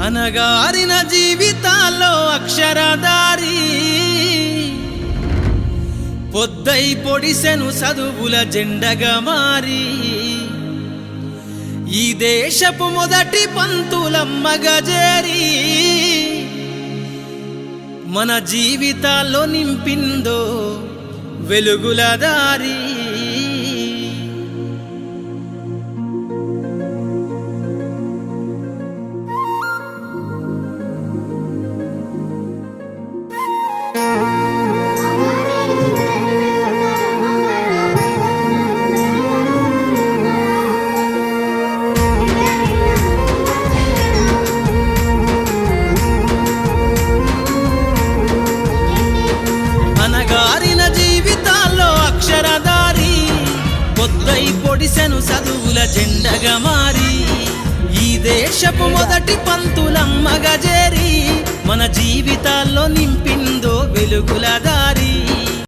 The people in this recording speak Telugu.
అనగారిన జీవితాల్లో అక్షరదారి పొద్దై పొడిసెను చదువుల జెండగా మారి ఈ దేశపు మొదటి పంతులమ్మగా చేరి మన జీవితాల్లో నింపిందో వెలుగుల దారి అనగారిన జీవితాల్లో అక్షరదారి పొద్దై పొడిసెను చదువుల జెండగా మారి ఈ దేశపు మొదటి పంతులమ్మగా చేరి మన జీవితాల్లో నింపిందో వెలుగుల దారి